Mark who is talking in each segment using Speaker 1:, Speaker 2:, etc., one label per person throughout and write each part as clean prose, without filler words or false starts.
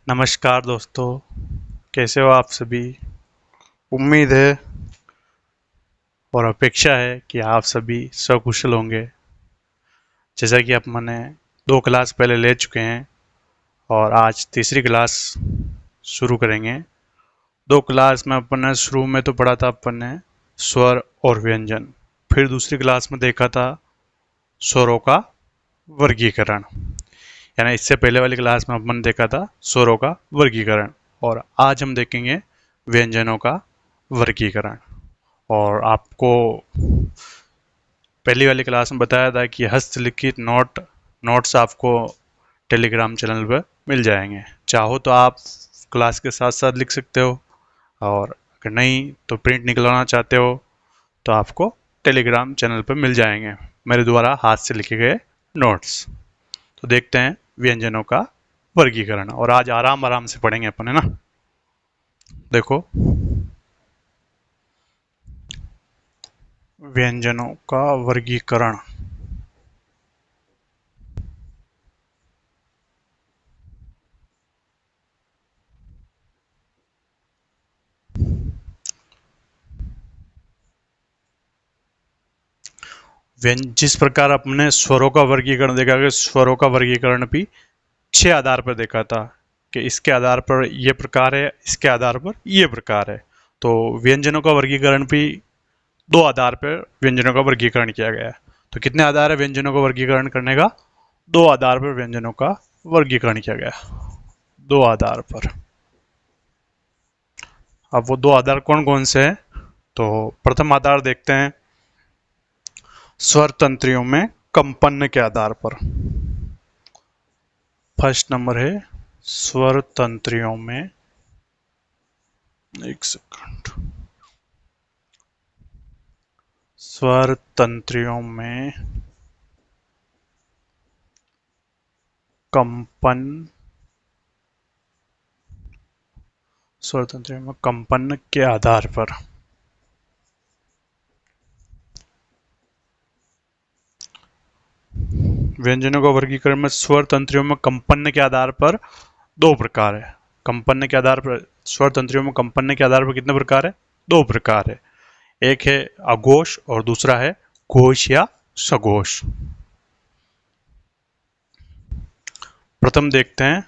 Speaker 1: नमस्कार दोस्तों, कैसे हो आप सभी। उम्मीद है और अपेक्षा है कि आप सभी सकुशल होंगे। जैसा कि अपने 2 क्लास पहले ले चुके हैं और आज तीसरी क्लास शुरू करेंगे। 2 क्लास में अपन ने शुरू में तो पढ़ा था अपन ने स्वर और व्यंजन। फिर दूसरी क्लास में देखा था स्वरों का वर्गीकरण। यानी इससे पहले वाली क्लास में अपन ने देखा था स्वरों का वर्गीकरण और आज हम देखेंगे व्यंजनों का वर्गीकरण। और आपको पहली वाली क्लास में बताया था कि हस्तलिखित नोट्स आपको टेलीग्राम चैनल पर मिल जाएंगे। चाहो तो आप क्लास के साथ साथ लिख सकते हो और अगर नहीं तो प्रिंट निकलवाना चाहते हो तो आपको टेलीग्राम चैनल पर मिल जाएंगे मेरे द्वारा हाथ से लिखे गए नोट्स। तो देखते हैं व्यंजनों का वर्गीकरण और आज आराम आराम से पढ़ेंगे अपन, है ना। देखो, व्यंजनों का वर्गीकरण। जिस प्रकार अपने स्वरों का वर्गीकरण देखा कि स्वरों का वर्गीकरण भी 6 आधार पर देखा था कि इसके आधार पर ये प्रकार है, इसके आधार पर ये प्रकार है। तो व्यंजनों का वर्गीकरण भी 2 आधार पर व्यंजनों का वर्गीकरण किया गया है। तो कितने आधार है व्यंजनों का वर्गीकरण करने का? 2 आधार पर व्यंजनों का वर्गीकरण किया गया, 2 आधार पर। अब वो 2 आधार कौन कौन से हैं? तो प्रथम आधार देखते हैं स्वर तंत्रियों में कंपन के आधार पर। फर्स्ट नंबर है स्वर तंत्रियों में, एक सेकंड, स्वर तंत्रियों में कंपन, स्वर तंत्रियों में कंपन के आधार पर। व्यंजनों का वर्गीकरण में स्वर तंत्रियों में कंपन के आधार पर 2 प्रकार है। कंपन के आधार पर स्वर तंत्रियों में कंपन के आधार पर कितने प्रकार है? 2 प्रकार है। एक है अघोष और दूसरा है घोष या सघोष। प्रथम देखते हैं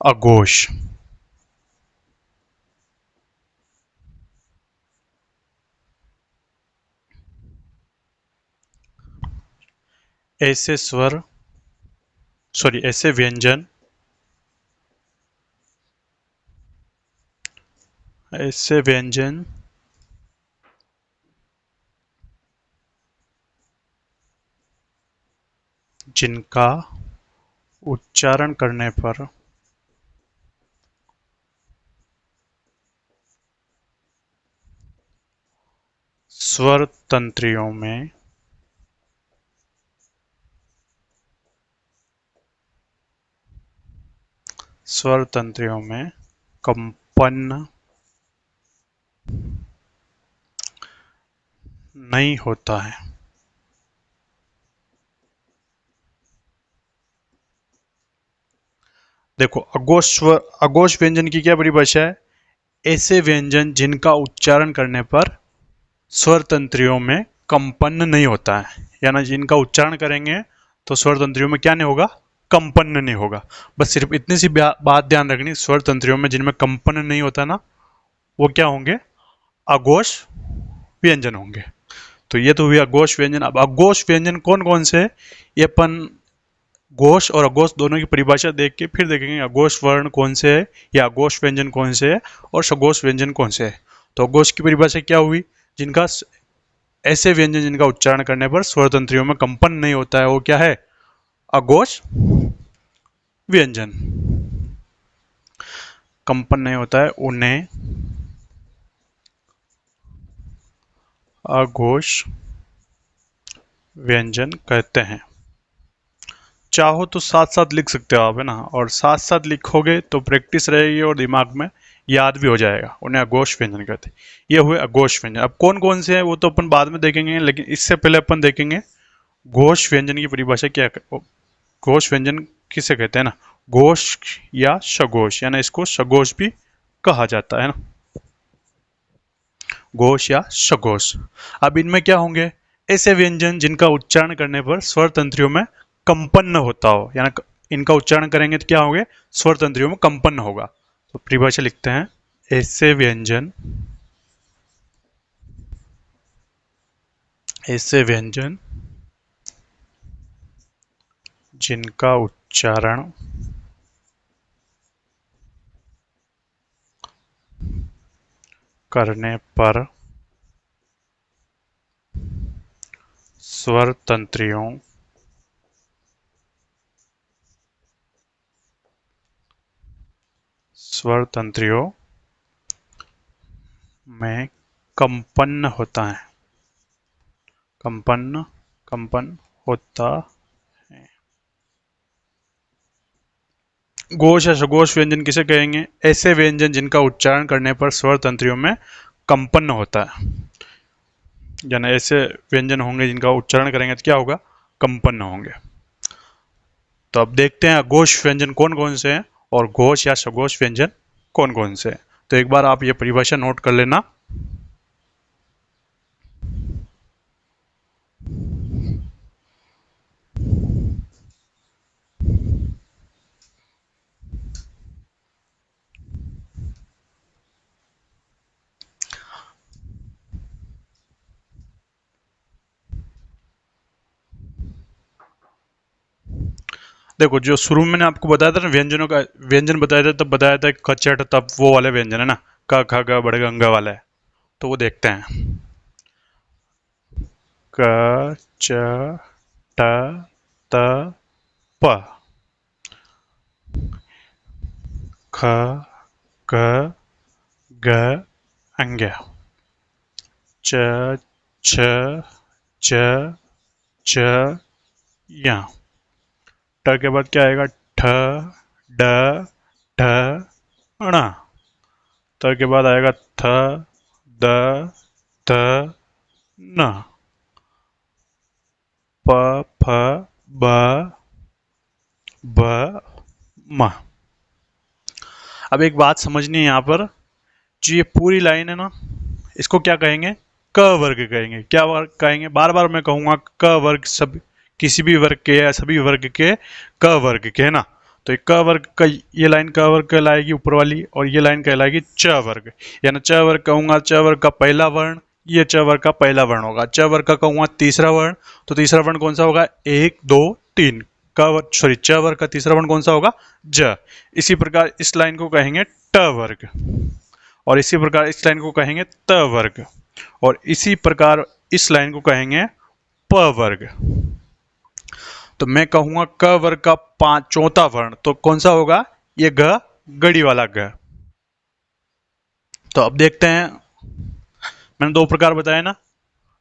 Speaker 1: अघोष। ऐसे स्वर, सॉरी, ऐसे व्यंजन, ऐसे व्यंजन जिनका उच्चारण करने पर स्वर तंत्रियों में कंपन नहीं होता है। देखो, अघोष व्यंजन की क्या परिभाषा है? ऐसे व्यंजन जिनका उच्चारण करने पर स्वर तंत्रियों में कंपन नहीं होता है, यानी जिनका उच्चारण करेंगे तो स्वर तंत्रियों में क्या नहीं होगा? कंपन नहीं होगा। बस सिर्फ इतनी सी बात ध्यान रखनी, स्वर तंत्रियों में जिनमें कंपन नहीं होता ना, वो क्या होंगे? अघोष व्यंजन होंगे। तो ये तो हुई अघोष व्यंजन। अब अघोष व्यंजन कौन कौन से है ये अपन घोष और अघोष दोनों की परिभाषा देख के फिर देखेंगे अघोष वर्ण कौन से है या अघोष व्यंजन कौन से है और सघोष व्यंजन कौन से है। तो अघोष की परिभाषा क्या हुई? जिनका ऐसे व्यंजन जिनका उच्चारण करने पर स्वर तंत्रियों में कंपन नहीं होता है, वो क्या है? अघोष व्यंजन। कंपन नहीं होता है उन्हें अघोष व्यंजन कहते हैं। चाहो तो साथ साथ लिख सकते हो आप, है ना, और साथ साथ लिखोगे तो प्रैक्टिस रहेगी और दिमाग में याद भी हो जाएगा। उन्हें अघोष व्यंजन कहते हैं। ये हुए अघोष व्यंजन। अब कौन कौन से हैं वो तो अपन बाद में देखेंगे, लेकिन इससे पहले अपन देखेंगे घोष व्यंजन की परिभाषा क्या घोष व्यंजन किसे कहते हैं ना, घोष या सघोष, यानी इसको सघोष भी कहा जाता है ना, घोष या सघोष। अब इनमें क्या होंगे, ऐसे व्यंजन जिनका उच्चारण करने पर स्वर तंत्रियों में कंपन होता हो, यानी इनका उच्चारण करेंगे तो क्या होंगे, स्वर तंत्रियों में कंपन होगा। तो परिभाषा लिखते हैं, ऐसे व्यंजन, ऐसे व्यंजन जिनका उच्चारण करने पर स्वर तंत्रियों में कंपन होता है, कंपन होता है। घोष या सघोष व्यंजन किसे कहेंगे, ऐसे व्यंजन जिनका उच्चारण करने पर स्वर तंत्रियों में कंपन होता है, यानी ऐसे व्यंजन होंगे जिनका उच्चारण करेंगे तो क्या होगा, कंपन होंगे। तो अब देखते हैं अघोष व्यंजन कौन कौन से हैं और घोष या सघोष व्यंजन कौन कौन से हैं। तो एक बार आप ये परिभाषा नोट कर लेना। देखो, जो शुरू में मैंने आपको बताया था ना, व्यंजनों का व्यंजन बताया था, तब बताया था खचट, तब वो वाले व्यंजन है ना, क ख ग बड़े गंगा वाला है। तो वो देखते हैं, क च ट त प, ख ग ग अंग्या, च छ च च या। ट के बाद क्या आएगा, ठ ड ढ ण। त के बाद आएगा थ द ध न। प फ ब ब म। अब एक बात समझनी है यहाँ पर, जो ये पूरी लाइन है ना, इसको क्या कहेंगे, क वर्ग कहेंगे। क्या वर्ग कहेंगे, बार बार मैं कहूंगा क वर्ग, सब किसी भी वर्ग के या सभी वर्ग के क वर्ग के, है ना। तो क वर्ग का ये लाइन क वर्ग कहलाएगी ऊपर वाली, और ये लाइन कहलाएगी च वर्ग। यानी च वर्ग कहूंगा, च वर्ग का पहला वर्ण, ये च वर्ग का पहला वर्ण होगा। च वर्ग का कहूंगा तीसरा वर्ण, तो तीसरा वर्ण कौन सा होगा, 1 2 3। च वर्ग का तीसरा वर्ण कौन सा होगा, ज। इसी प्रकार इस लाइन को कहेंगे ट वर्ग, और इसी प्रकार इस लाइन को कहेंगे त वर्ग, और इसी प्रकार इस लाइन को कहेंगे प वर्ग। तो मैं कहूंगा क वर्ग का चौथा वर्ण तो कौन सा होगा, ये ग, गड़ी वाला ग। तो अब देखते हैं, मैंने दो प्रकार बताए ना,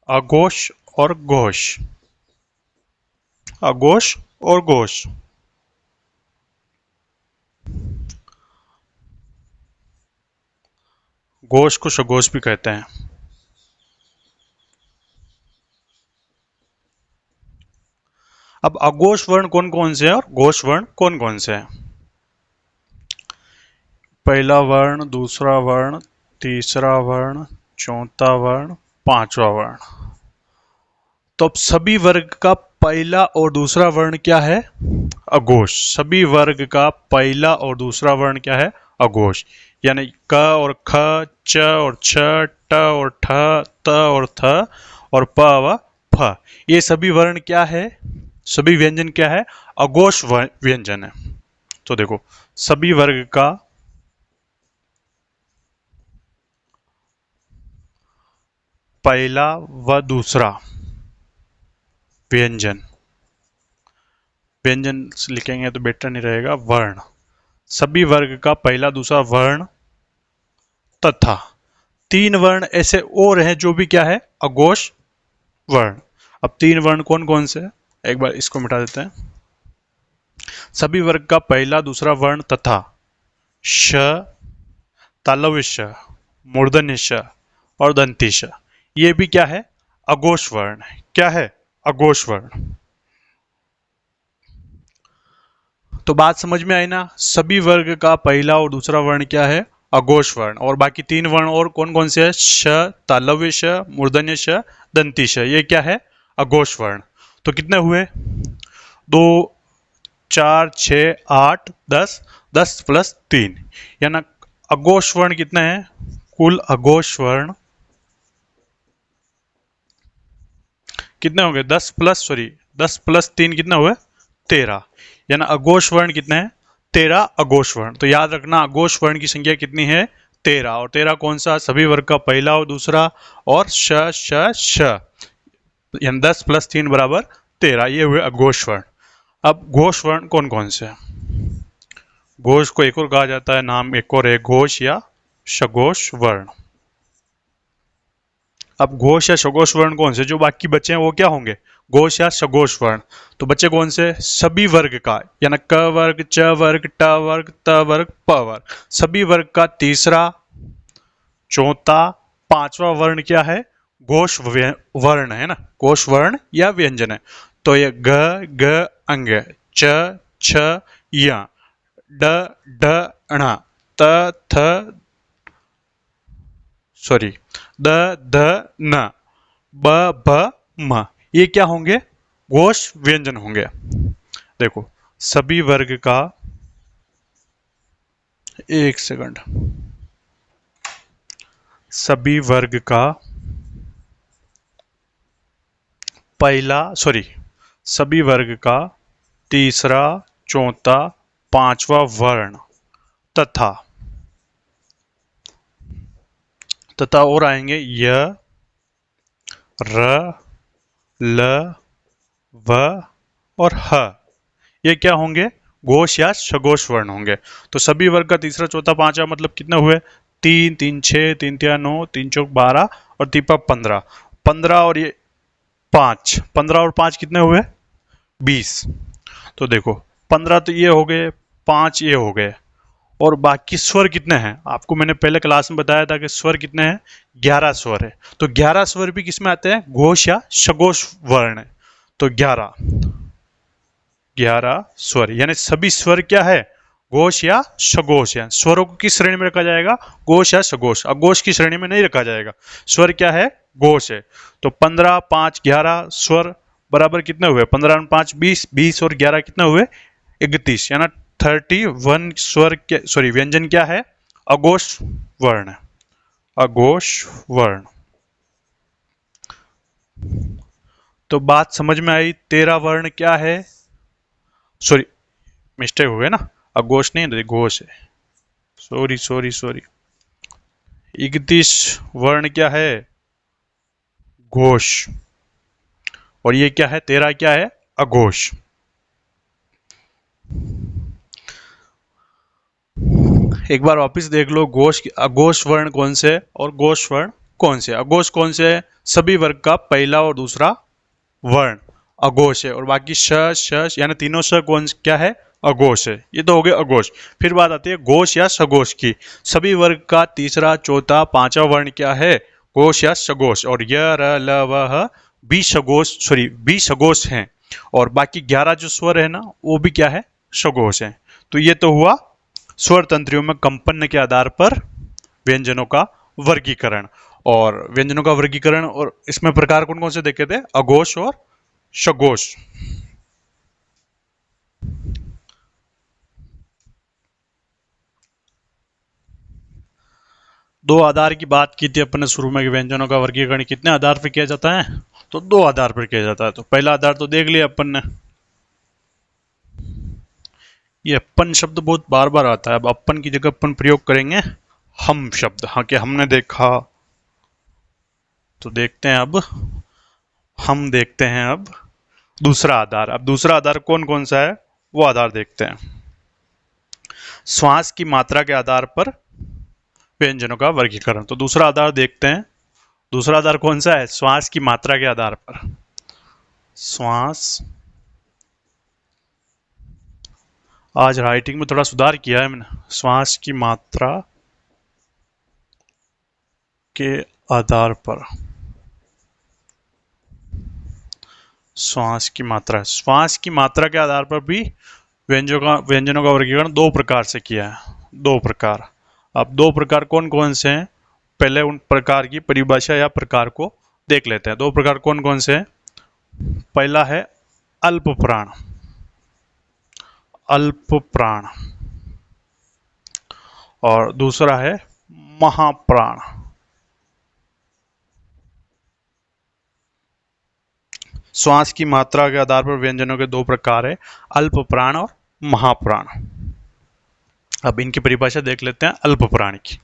Speaker 1: अघोष और घोष, अघोष और घोष। घोष को सघोष भी कहते हैं। अब अघोष वर्ण कौन कौन से हैं और घोष वर्ण कौन कौन से हैं। पहला वर्ण, दूसरा वर्ण, तीसरा वर्ण, चौथा वर्ण, पांचवा वर्ण। तो अब सभी वर्ग का पहला और दूसरा वर्ण क्या है, अघोष। सभी वर्ग का पहला और दूसरा वर्ण क्या है, अघोष। यानी क और ख, च और छ, ट और ठ, त और थ, और प व फ, ये सभी वर्ण क्या है, सभी व्यंजन क्या है, अघोष व्यंजन है। तो देखो, सभी वर्ग का पहला व दूसरा व्यंजन, व्यंजन लिखेंगे तो बेटर नहीं रहेगा, वर्ण। सभी वर्ग का पहला दूसरा वर्ण तथा तीन वर्ण ऐसे और हैं जो भी क्या है, अघोष वर्ण। अब तीन वर्ण कौन कौन से हैं, एक बार इसको मिटा देते हैं। सभी वर्ग का पहला दूसरा वर्ण तथा श, तालव्य श, मूर्धन्य श और दंती श, ये भी क्या है, अघोष वर्ण है। क्या है, अघोष वर्ण। तो बात समझ में आई ना। सभी वर्ग का पहला और दूसरा वर्ण क्या है? अघोष वर्ण। और बाकी तीन वर्ण और कौन कौन से हैं? श, तालव्य श, मूर्धन्य श, दंती श, ये क्या है? अघोष वर्ण। तो कितने हुए? 2, 4, 6, 8, 10, 10 प्लस 3, यानी अघोष वर्ण कितने हैं? कुल अघोष वर्ण कितने होंगे? 10 प्लस 3 कितना हुए? 13। यानी अघोष वर्ण कितने हैं? 13 अघोष वर्ण। तो याद रखना अघोष वर्ण की संख्या कितनी है? 13। और 13 कौन सा? सभी वर्ग का पहला और दूसरा और श श श, यानी 10 प्लस 3 बराबर 13। ये हुए अघोष वर्ण। अब घोष वर्ण कौन कौन से हैं? घोष को एक और कहा जाता है, नाम एक और है, घोष या सघोष वर्ण। अब घोष या सघोष वर्ण कौन से? जो बाकी बचे हैं वो क्या होंगे? घोष या सघोष वर्ण। तो बच्चे कौन से? सभी वर्ग का, यानी क वर्ग, च वर्ग, ट वर्ग, त वर्ग, प वर्ग, सभी वर्ग का तीसरा, चौथा, पांचवा वर्ण क्या है? घोष वर्ण है ना, घोष वर्ण या व्यंजन है। तो ये ग, ग अंग, च, छ, य, ड, ढ, ण, त, थ, सॉरी, द, ध, न, ब, भ, म, ये क्या होंगे? घोष व्यंजन होंगे। देखो सभी वर्ग का, एक सेकंड, सभी वर्ग का पहला, सॉरी, सभी वर्ग का तीसरा, चौथा, पांचवा वर्ण तथा और आएंगे य, र, ल, व और ह, ये क्या होंगे? घोष या सघोष वर्ण होंगे। तो सभी वर्ग का तीसरा, चौथा, पांचवा मतलब कितने हुए? 3, 3, 6, 3, 3, 9, 3, 4, 12 और 3, 15, 15 और ये 5, 15 और 5 कितने हुए? 20। तो देखो 15 तो ये हो गए, 5 ये हो गए, और बाकी स्वर कितने हैं? आपको मैंने पहले क्लास में बताया था कि स्वर कितने हैं? 11 स्वर है। तो 11 स्वर भी किसमें आते हैं? घोष या सघोष वर्ण है। तो 11 स्वर, यानी सभी स्वर क्या है? घोष या सघोष है। स्वरों को किस श्रेणी में रखा जाएगा? घोष या सघोष। अघोष की श्रेणी में नहीं रखा जाएगा। स्वर क्या है? घोष है। तो 15, 5, 11 स्वर बराबर कितने हुए? 15 और 5 20, 20 और 11 कितने हुए? 31, यानी 31 स्वर के, सॉरी, व्यंजन क्या है? अघोष वर्ण। अघोष वर्ण। तो बात समझ में आई? 13 वर्ण क्या है? सॉरी, मिस्टेक हो गया ना, अघोष नहीं, घोष है। Sorry sorry sorry. 31 वर्ण क्या है? घोष। और ये क्या है? 13 क्या है? अघोष। एक बार वापिस देख लो, घोष, अघोष वर्ण कौन से और घोष वर्ण कौन से? अघोष कौन से? सभी वर्ग का पहला और दूसरा वर्ण अघोष है, और बाकी श, श, यानी तीनों श कौन क्या है? अघोष है। ये तो हो गए अघोष। फिर बात आती है घोष या सघोष की। सभी वर्ग का तीसरा, चौथा, पांचवा वर्ण क्या है? घोष या सघोष। और य, र, ल, व, ह भी सघोष, सॉरी, भी सघोष हैं, और बाकी 11 जो स्वर है ना वो भी क्या है? सघोष है। तो ये तो हुआ स्वर तंत्रियों में कंपन के आधार पर व्यंजनों का वर्गीकरण। और व्यंजनों का वर्गीकरण, और इसमें प्रकार कौन कौन से देखे थे? अघोष और सघोष। दो आधार की बात की थी अपने शुरू में कि व्यंजनों का वर्गीकरण कितने आधार पर किया जाता है? तो 2 आधार पर किया जाता है। तो पहला आधार तो देख लिया अपन ने, ये अपन शब्द बहुत बार बार आता है। अब अपन की जगह अपन प्रयोग करेंगे हम शब्द। हाँ, कि हमने देखा, तो देखते हैं अब, हम देखते हैं अब दूसरा आधार। अब दूसरा आधार कौन कौन सा है वो आधार देखते हैं। श्वास की मात्रा के आधार पर व्यंजनों का वर्गीकरण। तो दूसरा आधार देखते हैं। दूसरा आधार कौन सा है? श्वास की मात्रा के आधार पर। श्वास, आज राइटिंग में थोड़ा सुधार किया है मैंने। श्वास की मात्रा के आधार पर, श्वास की मात्रा, श्वास की मात्रा के आधार पर भी व्यंजनों का वर्गीकरण दो प्रकार से किया है, दो प्रकार। अब दो प्रकार कौन कौन से हैं, पहले उन प्रकार की परिभाषा या प्रकार को देख लेते हैं। दो प्रकार कौन कौन से हैं? पहला है अल्प प्राण, अल्प प्राण, और दूसरा है महाप्राण। श्वास की मात्रा के आधार पर व्यंजनों के दो प्रकार है, अल्प प्राण और महाप्राण। अब इनकी परिभाषा देख लेते हैं अल्प प्राण की।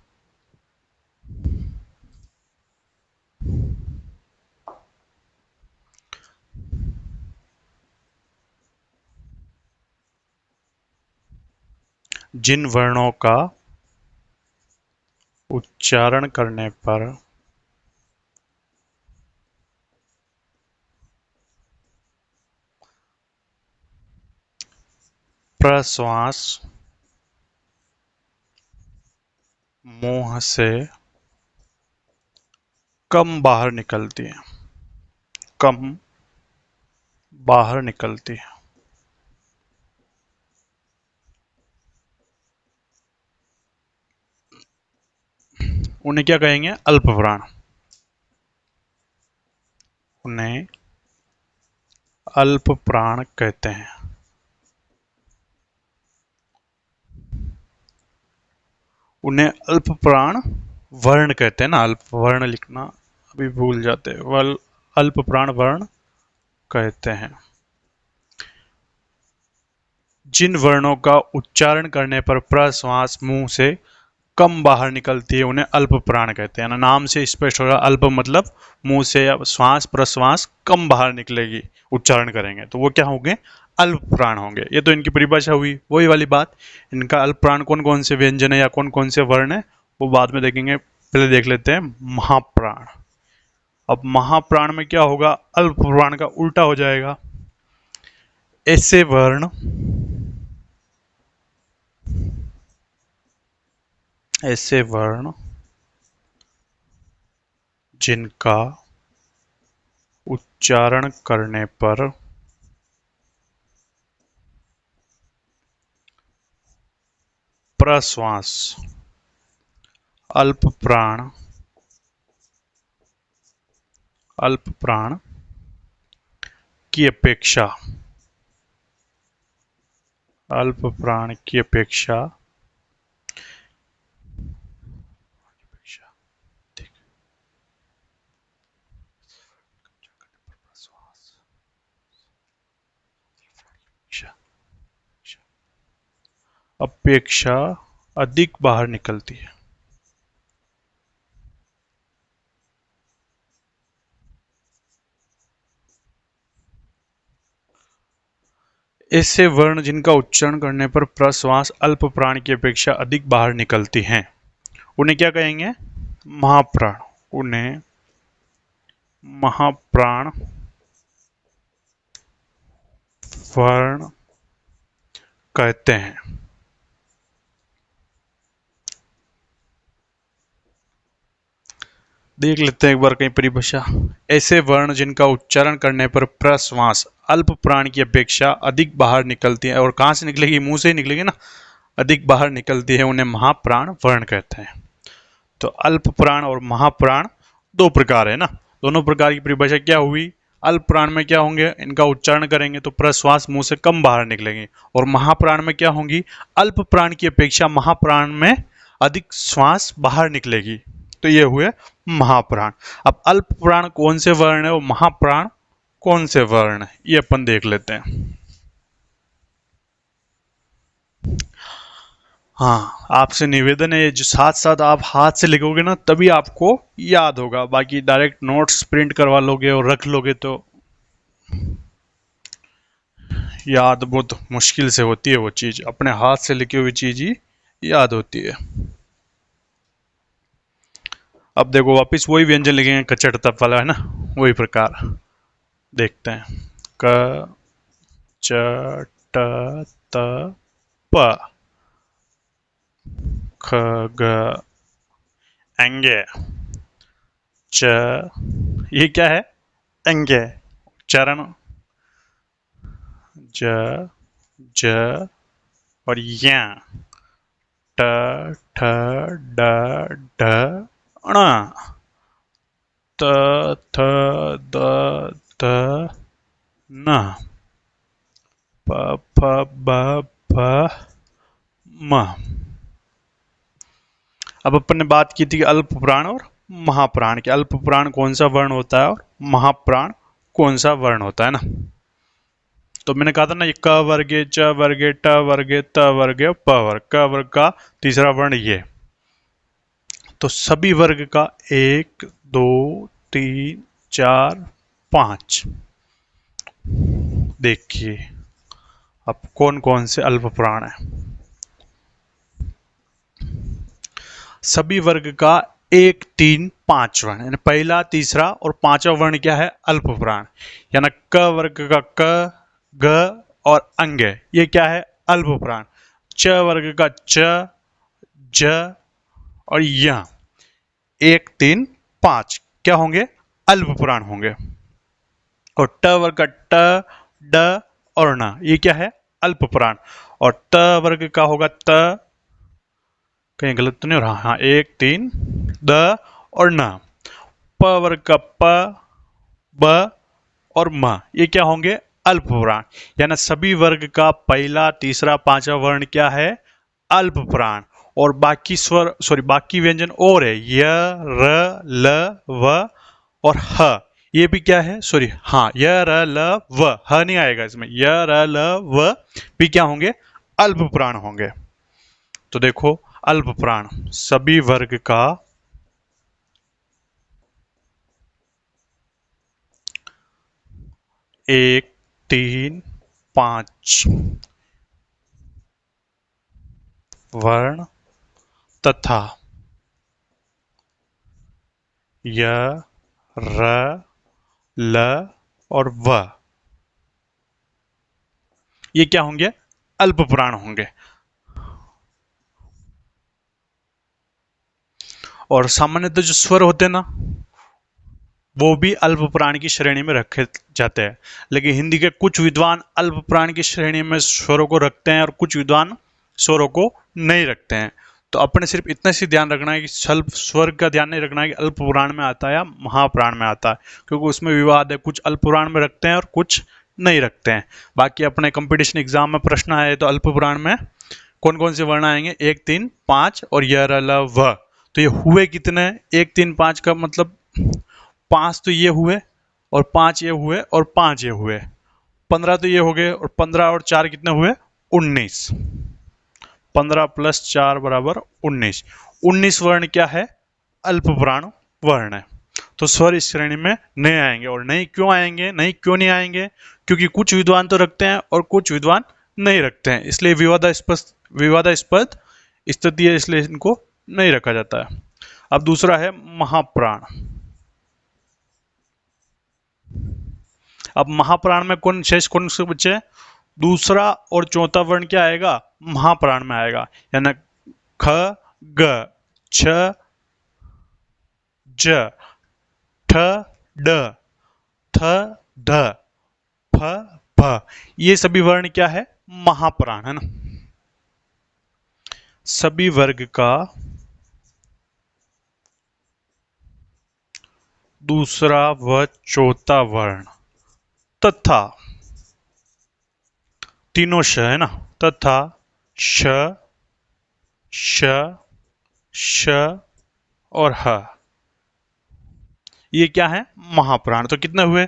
Speaker 1: जिन वर्णों का उच्चारण करने पर प्रश्वास मुंह से कम बाहर निकलती है, कम बाहर निकलती है, उन्हें क्या कहेंगे? अल्प प्राण। उन्हें अल्प प्राण कहते हैं। उन्हें अल्प प्राण वर्ण कहते हैं ना, अल्प वर्ण लिखना अभी भूल जाते हैं, वल अल्प प्राण वर्ण कहते हैं। जिन वर्णों का उच्चारण करने पर प्रश्वास मुंह से कम बाहर निकलती है उन्हें अल्प प्राण कहते हैं ना। नाम से स्पष्ट होगा, अल्प मतलब मुंह से या श्वास प्रश्वास कम बाहर निकलेगी, उच्चारण करेंगे तो वो क्या होंगे? अल्प प्राण होंगे। ये तो इनकी परिभाषा हुई, वही वाली बात। इनका अल्प प्राण कौन कौन से व्यंजन है या कौन कौन से वर्ण है वो बाद में देखेंगे, पहले देख लेते हैं महाप्राण। अब महाप्राण में क्या होगा? अल्प प्राण का उल्टा हो जाएगा। ऐसे वर्ण, ऐसे वर्ण जिनका उच्चारण करने पर प्रश्वास अल्प प्राण, अल्प प्राण की अपेक्षा, अल्प प्राण की अपेक्षा अपेक्षा अधिक बाहर निकलती है। ऐसे वर्ण जिनका उच्चारण करने पर प्रश्वास अल्प प्राण की अपेक्षा अधिक बाहर निकलती हैं उन्हें क्या कहेंगे? महाप्राण। उन्हें महाप्राण वर्ण कहते हैं। देख लेते हैं एक बार कहीं परिभाषा। ऐसे वर्ण जिनका उच्चारण करने पर प्रश्वास अल्प प्राण की अपेक्षा अधिक बाहर निकलती है, और कहाँ से निकलेगी? मुंह से ही निकलेगी ना, अधिक बाहर निकलती है, उन्हें महाप्राण वर्ण कहते हैं। तो अल्प प्राण और महाप्राण दो प्रकार है ना। दोनों प्रकार की परिभाषा क्या हुई? अल्प प्राण में क्या होंगे? इनका उच्चारण करेंगे तो प्रश्वास मुंह से कम बाहर निकलेंगे, और महाप्राण में क्या होंगी? अल्प प्राण की अपेक्षा महाप्राण में अधिक श्वास बाहर निकलेगी, तो ये हुए महाप्राण। अब अल्प प्राण कौन से वर्ण है और महाप्राण कौन से वर्ण है, ये अपन देख लेते हैं। हाँ, आपसे निवेदन है जो साथ साथ आप हाथ से लिखोगे ना तभी आपको याद होगा, बाकी डायरेक्ट नोट्स प्रिंट करवा लोगे और रख लोगे तो याद बहुत मुश्किल से होती है। वो चीज़ अपने हाथ से लिखी हुई चीज़ ही याद होती है। अब देखो वापस वही व्यंजन लिखेंगे, कचट तप वाला है ना, वही प्रकार देखते हैं। क च ट त प ख ग एंगे च, ये क्या है? एंगे। चरण ज ज और या, ट ठ ड ढ ण, त थ द ध न, प फ ब भ म। अब अपन ने बात की थी अल्प प्राण और महाप्राण के। अल्प प्राण कौन सा वर्ण होता है और महाप्राण कौन सा वर्ण होता है ना। तो मैंने कहा था ना, ये क वर्गे, च वर्गे, ट वर्गे, त वर्गे, प वर्ग। क वर्ग का तीसरा वर्ण ये। तो सभी वर्ग का 1 2 3 4 5। देखिए अब कौन कौन से अल्प प्राण है। सभी वर्ग का 1 3 5 वर्ण, यानी पहला, तीसरा और पांचवा वर्ण क्या है? अल्प प्राण। यानी क वर्ग का क, ग और अंग, ये क्या है? अल्प प्राण। च वर्ग का च, ज और य, 1 3 5 क्या होंगे? अल्प प्राण होंगे। और ट वर्ग का ट, ड और न, ये क्या है? अल्प प्राण। और त वर्ग का होगा त, कहीं गलत तो नहीं हो रहा? हाँ, 1 3 द और न। प वर्ग का प, ब और म, ये क्या होंगे? अल्प प्राण। यानी सभी वर्ग का पहला, तीसरा, पांचवा वर्ण क्या है? अल्प प्राण। और बाकी स्वर, सॉरी बाकी व्यंजन और है, य र ल व और ह, ये भी क्या है? सॉरी हाँ, य र ल व, ह नहीं आएगा इसमें। य र ल व भी क्या होंगे? अल्प प्राण होंगे। तो देखो, अल्प प्राण सभी वर्ग का 1 3 5 वर्ण तथा य र ल और व, ये क्या होंगे? अल्प प्राण होंगे। और सामान्यतः जो स्वर होते हैं ना, वो भी अल्प प्राण की श्रेणी में रखे जाते हैं। लेकिन हिंदी के कुछ विद्वान अल्प प्राण की श्रेणी में स्वरों को रखते हैं और कुछ विद्वान स्वरों को नहीं रखते हैं। तो अपने सिर्फ इतना सी ध्यान रखना है कि अल्प स्वर का ध्यान नहीं रखना है कि अल्प प्राण में आता है या महाप्राण में आता है, क्योंकि उसमें विवाद है। कुछ अल्प प्राण में रखते हैं और कुछ नहीं रखते हैं। बाकी अपने कंपटीशन एग्जाम में प्रश्न आए तो अल्प प्राण में कौन कौन से वर्ण आएंगे? 1 3 5 और य र ल व। तो ये हुए कितने? 1 3 5 का मतलब 5 तो ये हुए और 5 ये हुए और 5 ये हुए, 15 तो ये हो गए, और 15 और 4 कितने हुए? 19। 15 प्लस 4 बराबर 19। 19 वर्ण क्या है? अल्प प्राण वर्ण है। तो स्वर इस श्रेणी में नहीं आएंगे। और नहीं क्यों आएंगे? नहीं क्यों नहीं आएंगे? क्योंकि कुछ विद्वान तो रखते हैं और कुछ विद्वान नहीं रखते हैं, इसलिए विवादास्पद स्थिति है, इसलिए इनको नहीं रखा जाता है। अब दूसरा है महाप्राण। अब महाप्राण में कौन शेष, कौन से बच्चे? दूसरा और चौथा वर्ण क्या आएगा? महाप्राण में आएगा। यानी ख ग छ ज ठ ड थ ध फ भ, ये सभी वर्ण क्या है? महाप्राण है ना। सभी वर्ग का दूसरा व चौथा वर्ण तथा, तीनों श है ना, तथा श श श और ह, ये क्या है? महाप्राण। तो कितने हुए?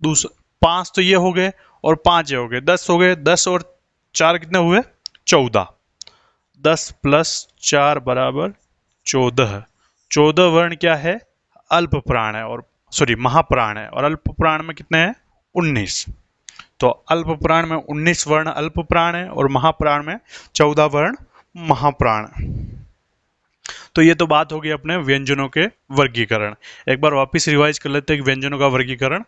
Speaker 1: दूसरा 5 तो ये हो गए और 5 ये हो गए, 10 हो गए। 10 और 4 कितने हुए? 14। 10 प्लस 4 बराबर 14। 14 वर्ण क्या है? अल्प प्राण है, और सॉरी महाप्राण है। और अल्प प्राण में कितने हैं? 19। तो अल्प प्राण में 19 वर्ण अल्प प्राण है और महाप्राण में 14 वर्ण महाप्राण। तो ये तो बात होगी अपने व्यंजनों के वर्गीकरण। एक बार वापस रिवाइज कर लेते हैं कि व्यंजनों का वर्गीकरण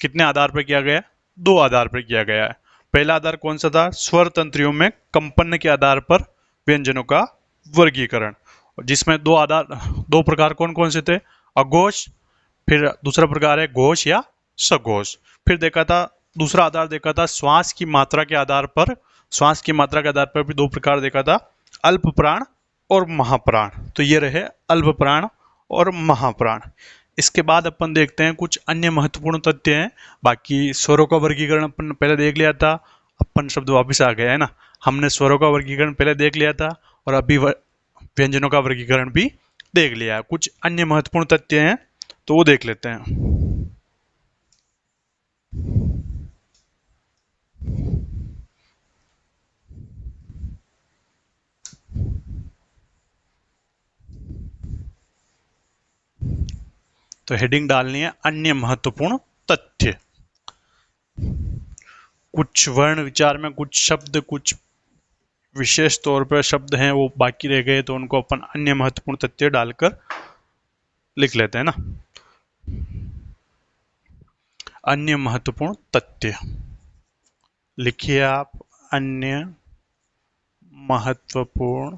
Speaker 1: कितने आधार पर किया गया? 2 आधार पर किया गया है। पहला आधार कौन सा था? स्वर तंत्रियों में कंपन के आधार पर व्यंजनों का वर्गीकरण, जिसमें 2 प्रकार कौन कौन से थे? अघोष, फिर दूसरा प्रकार है घोष या सघोष। फिर देखा था दूसरा आधार देखा था श्वास की मात्रा के आधार पर। श्वास की मात्रा के आधार पर भी दो प्रकार देखा था, अल्प प्राण और महाप्राण। तो ये रहे अल्प प्राण और महाप्राण। इसके बाद अपन देखते हैं कुछ अन्य महत्वपूर्ण तथ्य हैं। बाकी स्वरों का वर्गीकरण अपन पहले देख लिया था, अपन शब्द वापिस आ गया है ना। हमने स्वरों का वर्गीकरण पहले देख लिया था और अभी व्यंजनों का वर्गीकरण भी देख लिया है। कुछ अन्य महत्वपूर्ण तथ्य हैं तो वो देख लेते हैं। तो हेडिंग डालनी है अन्य महत्वपूर्ण तथ्य। कुछ वर्ण विचार में कुछ शब्द, कुछ विशेष तौर पर शब्द हैं वो बाकी रह गए, तो उनको अपन अन्य महत्वपूर्ण तथ्य डालकर लिख लेते हैं ना। अन्य महत्वपूर्ण तथ्य लिखिए आप, अन्य महत्वपूर्ण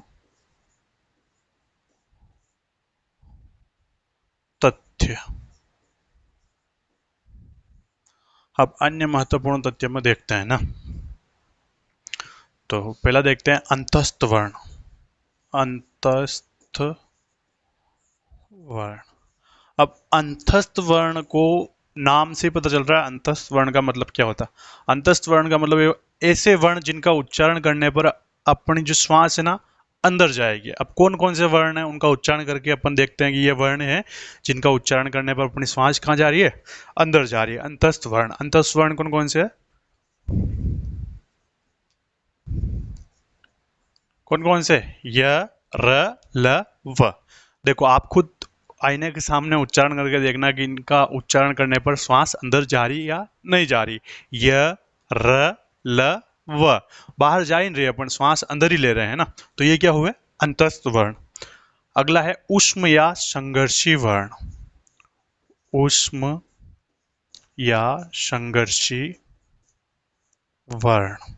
Speaker 1: तथ्य। अब अन्य महत्वपूर्ण तथ्य में देखते हैं ना। तो पहला देखते हैं अंतस्थ वर्ण। अंतस्थ वर्ण। अब अंतस्थ वर्ण को नाम से पता चल रहा है अंतस्थ वर्ण का मतलब क्या होता है। अंतस्थ वर्ण का मतलब ऐसे वर्ण जिनका उच्चारण करने पर अपनी जो श्वास है ना अंदर जाएगी। अब कौन कौन से वर्ण है उनका उच्चारण करके अपन देखते हैं कि ये वर्ण है जिनका उच्चारण करने पर अपनी श्वास कहाँ जा रही है, अंदर जा रही है। अंतस्थ वर्ण। अंतस्थ वर्ण कौन कौन से है, कौन कौन से, य, र, ल, व। देखो आप खुद आईने के सामने उच्चारण करके देखना कि इनका उच्चारण करने पर श्वास अंदर जा रही या नहीं जा रही। य, र, ल, व। बाहर जा ही नहीं रही, अपन श्वास अंदर ही ले रहे हैं ना, तो ये क्या हुए, अंतस्थ वर्ण। अगला है ऊष्म या संघर्षी वर्ण। ऊष्म या संघर्षी वर्ण।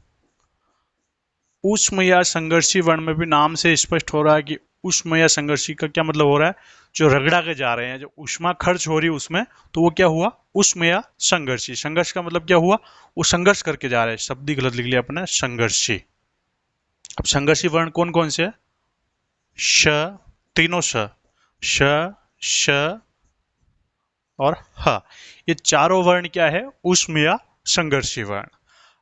Speaker 1: ऊष्म या संघर्षी वर्ण में भी नाम से स्पष्ट हो रहा है कि ऊष्म या संघर्षी का क्या मतलब हो रहा है, जो रगड़ा के जा रहे हैं, जो ऊष्मा खर्च हो रही है उसमें, तो वो क्या हुआ, ऊष्म या संघर्षी। संघर्ष का मतलब क्या हुआ, वो संघर्ष करके जा रहे हैं। शब्द ही गलत लिख लिया अपने, संघर्षी। अब संघर्षी वर्ण कौन कौन से है, श, तीनों श, श, श और ह। ये चारों वर्ण क्या है, ऊष्म या संघर्षी वर्ण।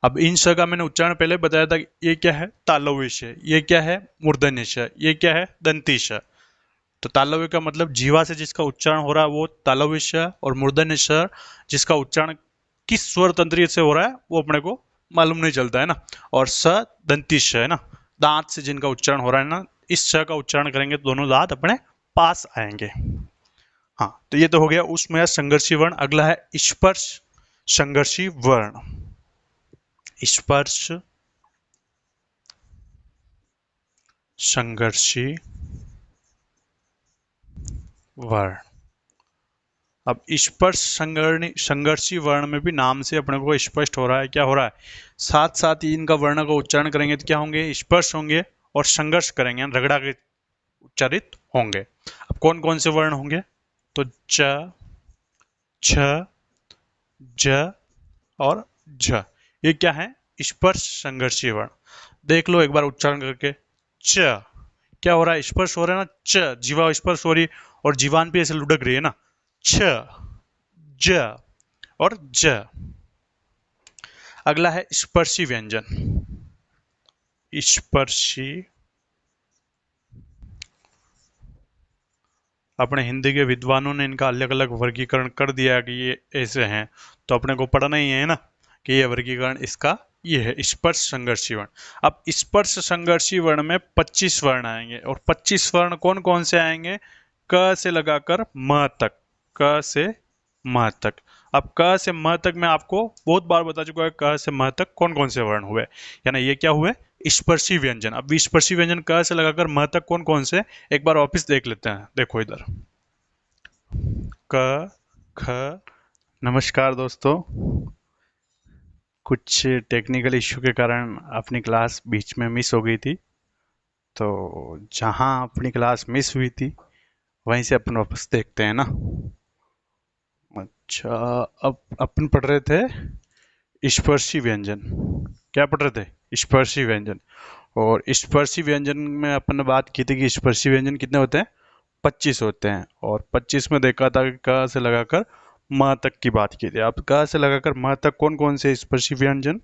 Speaker 1: अब इन श का मैंने उच्चारण पहले बताया था, ये क्या है, तालव्य श, ये क्या है, मूर्धन्य श, ये क्या है, दंती श। तो तालव्य का मतलब जीवा से जिसका उच्चारण हो रहा है वो तालव्य श, और मूर्धन्य श जिसका उच्चारण किस स्वर तंत्रिय से हो रहा है वो अपने को मालूम नहीं चलता है ना। और स दंती श है ना, दांत से जिनका उच्चारण हो रहा है ना, इस श का उच्चारण करेंगे तो दोनों दांत अपने पास आएंगे। हाँ, तो ये तो हो गया ऊष्म या संघर्षी वर्ण। अगला है स्पर्श संघर्षी वर्ण। स्पर्श संघर्षी वर्ण। अब स्पर्श संघर्षी वर्ण में भी नाम से अपने को स्पष्ट हो रहा है, क्या हो रहा है, साथ साथ ही इनका वर्ण का उच्चारण करेंगे तो क्या होंगे, स्पर्श होंगे, और संघर्ष करेंगे रगड़ा के उच्चारित होंगे। अब कौन कौन से वर्ण होंगे, तो च, छ, ज और झ। ये क्या है, स्पर्श संघर्षी वर्ण। देख लो एक बार उच्चारण करके, च क्या हो रहा है, स्पर्श हो रहा है ना, च जीवा स्पर्श हो रही है और जीवान भी ऐसे लुढ़क रही है ना, छ, ज और ज। अगला है स्पर्शी व्यंजन। स्पर्शी, अपने हिंदी के विद्वानों ने इनका अलग अलग वर्गीकरण कर दिया कि ये ऐसे हैं, तो अपने को पढ़ना ही है ना कि ये वर्गीकरण इसका ये है, स्पर्श संघर्षी वर्ण। अब स्पर्श संघर्षी वर्ण में 25 वर्ण आएंगे, और 25 वर्ण कौन कौन से आएंगे, क से लगाकर म तक, क से म तक। अब क से म तक मैं आपको बहुत बार बता चुका है क से म तक कौन कौन से वर्ण हुए, यानी ये क्या हुए, स्पर्शी व्यंजन। अब स्पर्शी व्यंजन क से लगाकर म तक कौन कौन से, एक बार वापिस देख लेते हैं। देखो इधर, क, ख। नमस्कार दोस्तों, कुछ टेक्निकल इश्यू के कारण अपनी क्लास बीच में मिस हो गई थी, तो जहां अपनी क्लास मिस हुई थी वहीं से अपन वापस देखते हैं ना। अच्छा, अब अपन पढ़ रहे थे स्पर्शी व्यंजन। क्या पढ़ रहे थे? स्पर्शी व्यंजन। और स्पर्शी व्यंजन में अपन ने बात की थी कि स्पर्शी व्यंजन कितने होते हैं? 25 होते हैं। और 25 में देखा था कि क से लगाकर म तक की बात की थी। अब क से लगाकर म तक कौन कौन से स्पर्शी व्यंजन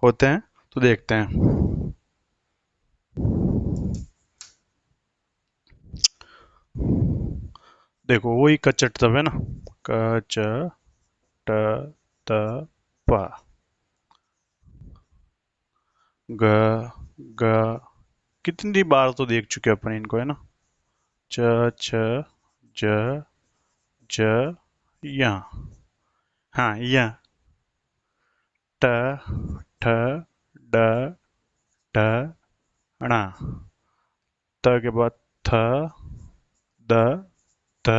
Speaker 1: होते हैं तो देखते हैं। देखो वही कचट तब है ना, क च ट त प, ग ग, कितनी बार तो देख चुके अपन इनको है ना, च छ ज ज या, हाँ या, ट ठ ड ढ ण, त के बाद थ द ध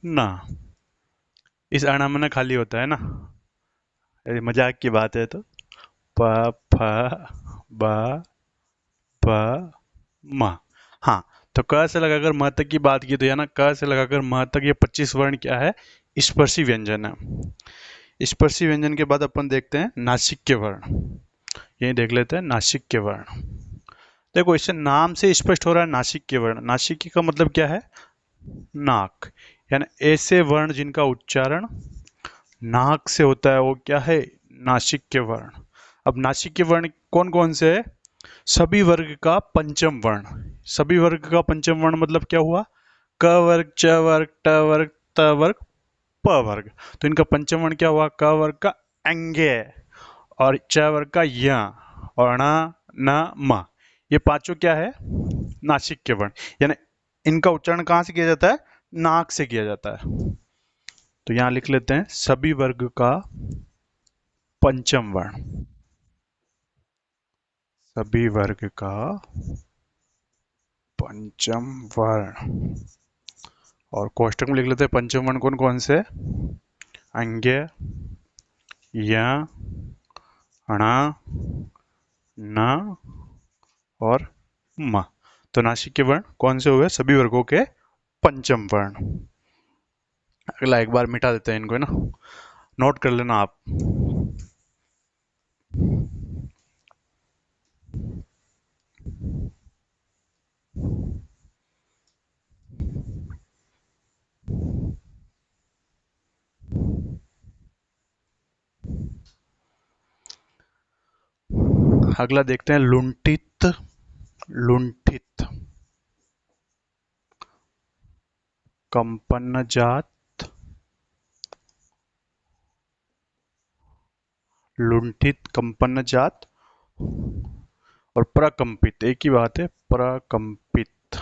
Speaker 1: न। इस अणा में ना खाली होता है ना, ये मजाक की बात है। तो प फ ब प म। हाँ, तो क से लगाकर म तक की बात की तो या ना क से लगाकर म तक ये 25 वर्ण क्या है? स्पर्शी व्यंजन है। स्पर्शी व्यंजन के बाद अपन देखते हैं नासिक्य वर्ण। यही देख लेते हैं नासिक्य वर्ण। देखो इससे नाम से स्पष्ट हो रहा है नासिक्य वर्ण। नासिक्य का मतलब क्या है? नाक। यानी ऐसे वर्ण जिनका उच्चारण नाक से होता है वो क्या है? नासिक्य वर्ण। अब नासिक्य वर्ण कौन कौन से है? सभी वर्ग का पंचम वर्ण। सभी वर्ग का पंचम वर्ण मतलब क्या हुआ? क वर्ग, च वर्ग, ट वर्ग, त वर्ग, प वर्ग। तो इनका पंचम वर्ण क्या हुआ? क वर्ग का अंग्य, और च वर्ग का य, और ण न म। ये पांचों क्या है? नासिक्य वर्ण। यानी इनका उच्चारण कहाँ से किया जाता है? नाक से किया जाता है। तो यहां लिख लेते हैं सभी वर्ग का पंचम वर्ण। सभी वर्ग का पंचम वर्ण। और कोष्टक में लिख लेते हैं पंचम वर्ण कौन कौन से? अंग्य, य, ण, न और म। तो नासिक के वर्ण कौन से हुए? सभी वर्गों के पंचम वर्ण। अगला एक बार मिटा देते हैं इनको है ना, नोट कर लेना आप। अगला देखते हैं लुंठित। लुंठित, कंपन जात, लुंठित, कंपन जात और प्रकंपित, एक ही बात है, प्रकंपित।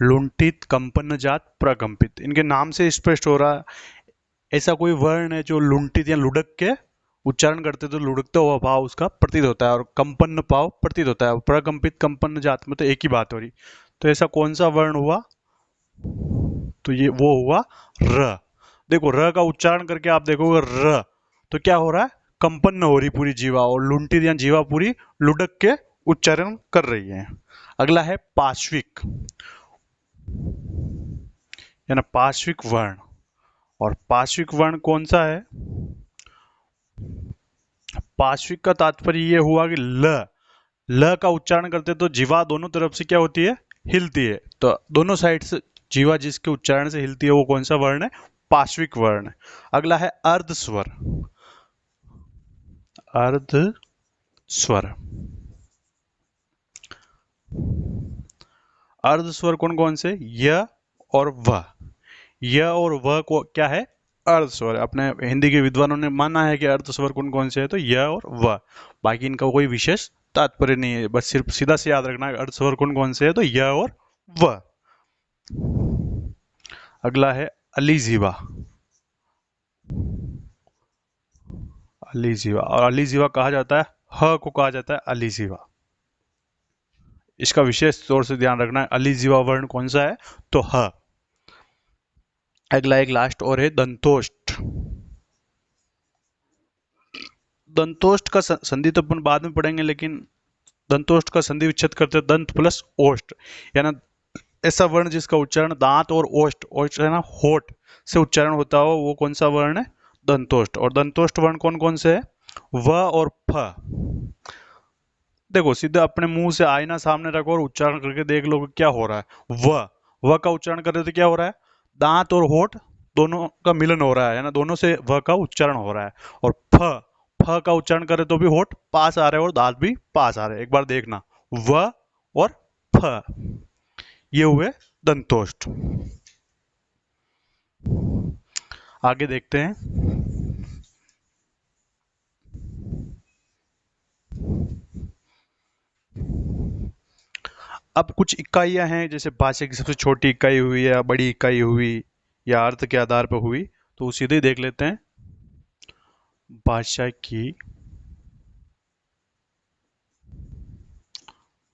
Speaker 1: लुंठित, कंपन जात, प्रकंपित, इनके नाम से स्पष्ट हो रहा है ऐसा कोई वर्ण है जो लुंठित या लुढ़क के उच्चारण करते तो लुढ़कता हुआ भाव उसका प्रतीत होता है और कंपन भाव प्रतीत होता है। प्रकंपित, कंपन जात में तो एक ही बात हो रही। तो ऐसा कौन सा वर्ण हुआ? तो ये वो हुआ र। देखो र का उच्चारण करके आप देखोगे र, तो क्या हो रहा है? कंपन हो रही पूरी जीवा, और लुंठित या जीवा पूरी लुढ़क के उच्चारण कर रही है। अगला है पार्श्विक, यानी पार्श्विक वर्ण। और पार्श्विक वर्ण कौन सा है? पार्श्विक का तात्पर्य ये हुआ कि ल का उच्चारण करते तो जीवा दोनों तरफ से क्या होती है? हिलती है। तो दोनों साइड से जीवा जिसके उच्चारण से हिलती है वो कौन सा वर्ण है? पार्श्विक वर्ण है। अगला है अर्ध स्वर। अर्ध स्वर। अर्ध स्वर कौन कौन से? य और व। य और व को क्या है? अर्ध स्वर। अपने हिंदी के विद्वानों ने माना है कि अर्ध स्वर कौन कौन से है, तो य और व। बाकी इनका कोई विशेष तात्पर्य नहीं है, बस सिर्फ सीधा से याद रखना है अर्ध स्वर कौन कौन से है, तो य और व। अगला है अलीजीवा। अलीजीवा, और अलीजीवा कहा जाता है, ह को कहा जाता है अलीजीवा। इसका विशेष तौर से ध्यान रखना है अलीजीवा वर्ण कौन सा है, तो ह। अगला एक लास्ट और है दंतोष्ठ। दंतोष्ठ का संधि तो अपन बाद में पढ़ेंगे, लेकिन दंतोष्ठ का संधि विच्छेद करते दंत प्लस ओष्ठ, यानी ऐसा वर्ण जिसका उच्चारण दांत और ओष्ठ, ओष्ठ है ना होठ से उच्चारण होता हो, वो कौन सा वर्ण है? दंतोष्ठ। और दंतोष्ठ वर्ण कौन कौन से है? व और फ। देखो सीधे अपने मुंह से आईना सामने रखो और उच्चारण करके देख लो कि क्या हो रहा है। व का उच्चारण कर रहे तो क्या हो रहा है? दांत और होठ दोनों का मिलन हो रहा है ना, दोनों से व का उच्चारण हो रहा है। और फ फ का उच्चारण करे तो भी होठ पास आ रहे हैं और दांत भी पास आ रहे हैं। एक बार देखना, व और फ, ये हुए दंतोष्ठ। आगे देखते हैं। अब कुछ इकाइयां हैं, जैसे भाषा की सबसे छोटी इकाई हुई या बड़ी इकाई हुई या अर्थ के आधार पर हुई, तो सीधे देख लेते हैं। भाषा की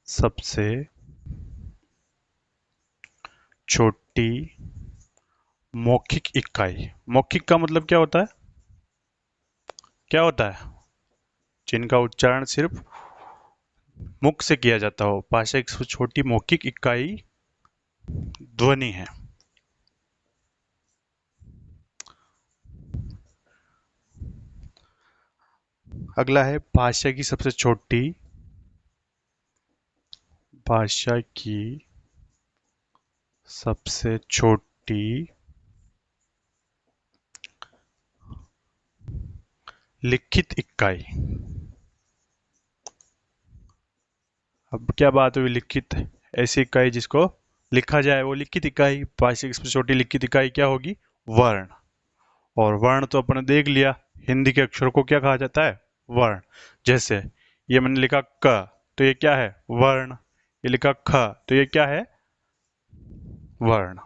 Speaker 1: सबसे छोटी मौखिक इकाई। मौखिक का मतलब क्या होता है? क्या होता है? जिनका उच्चारण सिर्फ मुख से किया जाता हो। भाषा की सबसे छोटी मौखिक इकाई ध्वनि है। अगला है भाषा की सबसे छोटी, भाषा की सबसे छोटी लिखित इकाई। अब क्या बात हुई लिखित? ऐसी इकाई जिसको लिखा जाए वो लिखित इकाई। भाषा की सबसे छोटी लिखित इकाई क्या होगी? वर्ण। और वर्ण तो अपने देख लिया, हिंदी के अक्षरों को क्या कहा जाता है? वर्ण। जैसे ये मैंने लिखा क, तो ये क्या है? वर्ण। ये लिखा ख, तो ये क्या है? वर्ण।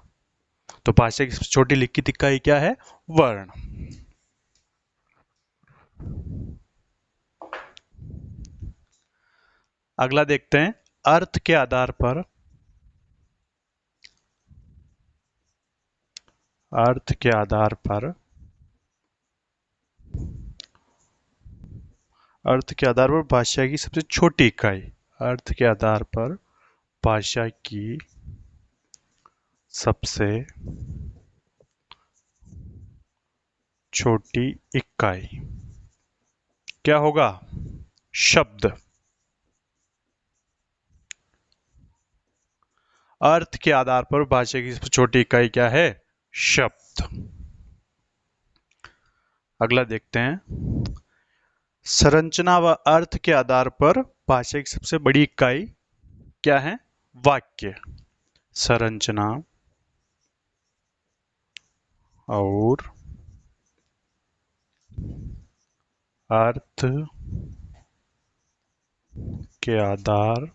Speaker 1: तो भाषा की सबसे छोटी लिखित इकाई क्या है? वर्ण। अगला देखते हैं। अर्थ के आधार पर, अर्थ के आधार पर, अर्थ के आधार पर भाषा की सबसे छोटी इकाई। अर्थ के आधार पर भाषा की सबसे छोटी इकाई क्या होगा? शब्द। अर्थ के आधार पर भाषा की सबसे छोटी इकाई क्या है? शब्द। अगला देखते हैं। संरचना व अर्थ के आधार पर भाषा की सबसे बड़ी इकाई क्या है? वाक्य। संरचना और अर्थ के आधार,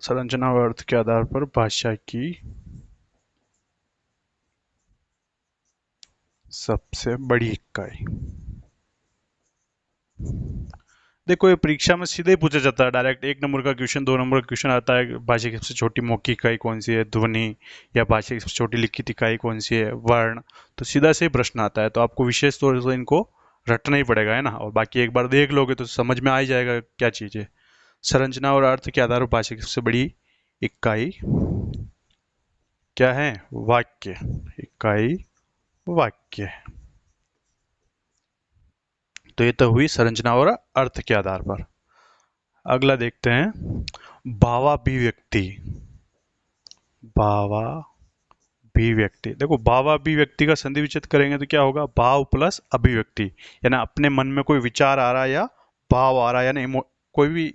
Speaker 1: संरचना और अर्थ के आधार पर भाषा की सबसे बड़ी इकाई। देखो ये परीक्षा में सीधे ही पूछा जाता है डायरेक्ट, 1 नंबर का क्वेश्चन, 2 नंबर का क्वेश्चन आता है। भाषा की सबसे छोटी मौखिक इकाई कौन सी है? ध्वनि। या भाषा की सबसे छोटी लिखित इकाई कौन सी है? वर्ण। तो सीधा से ही प्रश्न आता है, तो आपको विशेष तौर से इनको रटना ही पड़ेगा, है ना। और बाकी एक बार देख लोगे तो समझ में आ ही जाएगा क्या चीज है। संरचना और अर्थ के आधार पर भाषा की सबसे बड़ी इकाई क्या है? वाक्य। इकाई वाक्य। तो ये तो हुई संरचना और अर्थ के आधार पर। अगला देखते हैं। भावाभिव्यक्ति। भावाभिव्यक्ति। देखो भावाभिव्यक्ति का संधि विच्छेद करेंगे तो क्या होगा? भाव प्लस अभिव्यक्ति। यानी अपने मन में कोई विचार आ रहा है या भाव आ रहा है, यानी कोई भी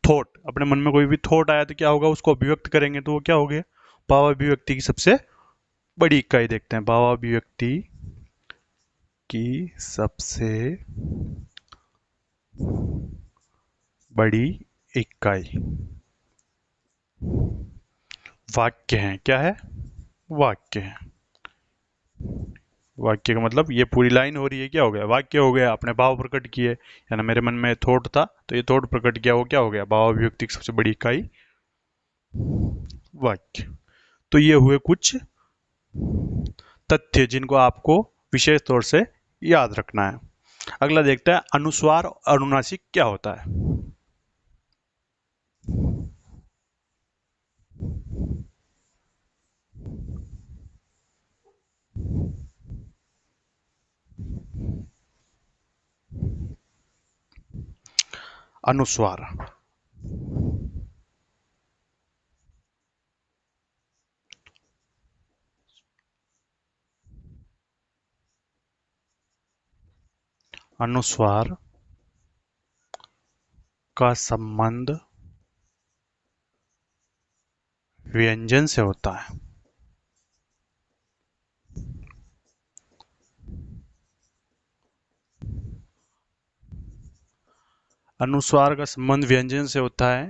Speaker 1: थॉट, अपने मन में कोई भी थॉट आया तो क्या होगा? उसको अभिव्यक्त करेंगे तो वो क्या हो गया? भावाभिव्यक्ति की सबसे बड़ी इकाई देखते हैं। भावाभिव्यक्ति की सबसे बड़ी इकाई वाक्य है। क्या है? वाक्य है। वाक्य का मतलब ये पूरी लाइन हो रही है, क्या हो गया? वाक्य हो गया। अपने भाव प्रकट किए, यानी मेरे मन में थॉट था तो ये थॉट प्रकट किया, वो क्या हो गया? भाव अभिव्यक्ति की सबसे बड़ी इकाई वाक्य। तो ये हुए कुछ तथ्य जिनको आपको विशेष तौर से याद रखना है। अगला देखते हैं अनुस्वार और अनुनासिक क्या होता है। अनुस्वार। अनुस्वार का संबंध व्यंजन से होता है। अनुस्वार का संबंध व्यंजन से होता है,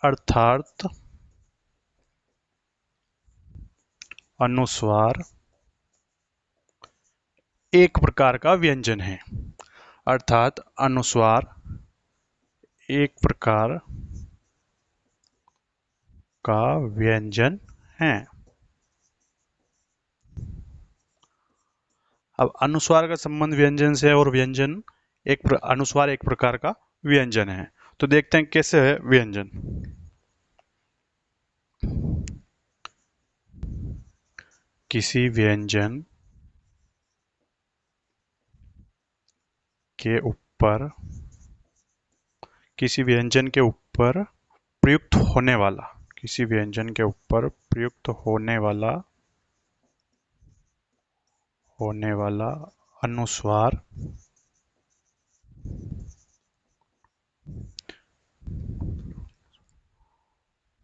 Speaker 1: अर्थात अनुस्वार एक प्रकार का व्यंजन है। अर्थात अनुस्वार एक प्रकार का व्यंजन है। अब अनुस्वार का संबंध व्यंजन से है और व्यंजन अनुस्वार एक प्रकार का व्यंजन है। तो देखते हैं कैसे है व्यंजन। किसी व्यंजन के ऊपर, किसी व्यंजन के ऊपर प्रयुक्त होने वाला, किसी व्यंजन के ऊपर प्रयुक्त होने वाला अनुस्वार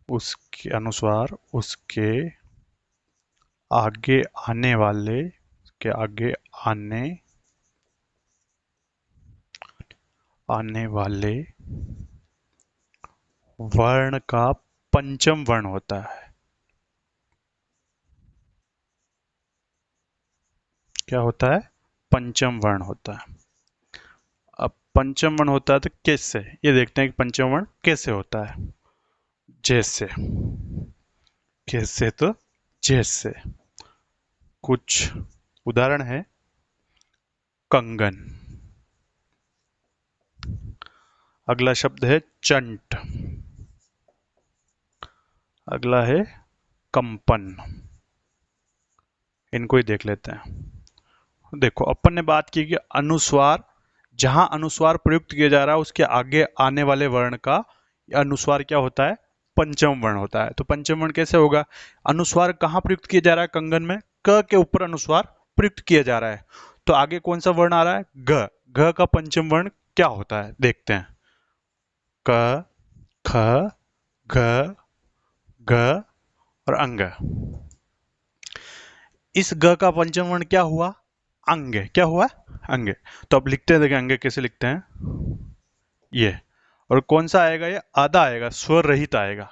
Speaker 1: उसके अनुस्वार उसके आगे आने वाले, के आगे आने वाले वर्ण का पंचम वर्ण होता है। क्या होता है? पंचम वर्ण होता है। अब पंचम वर्ण होता है तो कैसे, ये देखते हैं कि पंचम वर्ण कैसे होता है। जैसे, कैसे तो जैसे, कुछ उदाहरण है। कंगन, अगला शब्द है चंट, अगला है कंपन। इनको ही देख लेते हैं। देखो, अपन ने बात की कि अनुस्वार, जहां अनुस्वार प्रयुक्त किया जा रहा है उसके आगे आने वाले वर्ण का अनुस्वार क्या होता है? पंचम वर्ण होता है। तो पंचम वर्ण कैसे होगा? अनुस्वार कहां प्रयुक्त किया जा रहा है? कंगन में क के ऊपर अनुस्वार प्रयुक्त किया जा रहा है। तो आगे कौन सा वर्ण आ रहा है? ग। घ का पंचम वर्ण क्या होता है देखते हैं। क, ख, घ, ग और अंग। इस ग का पंचम वर्ण क्या हुआ? अंग। क्या हुआ? अंग। तो अब लिखते हैं, देखिए अंग कैसे लिखते हैं, ये। और कौन सा आएगा? ये आधा आएगा, स्वर रहित आएगा।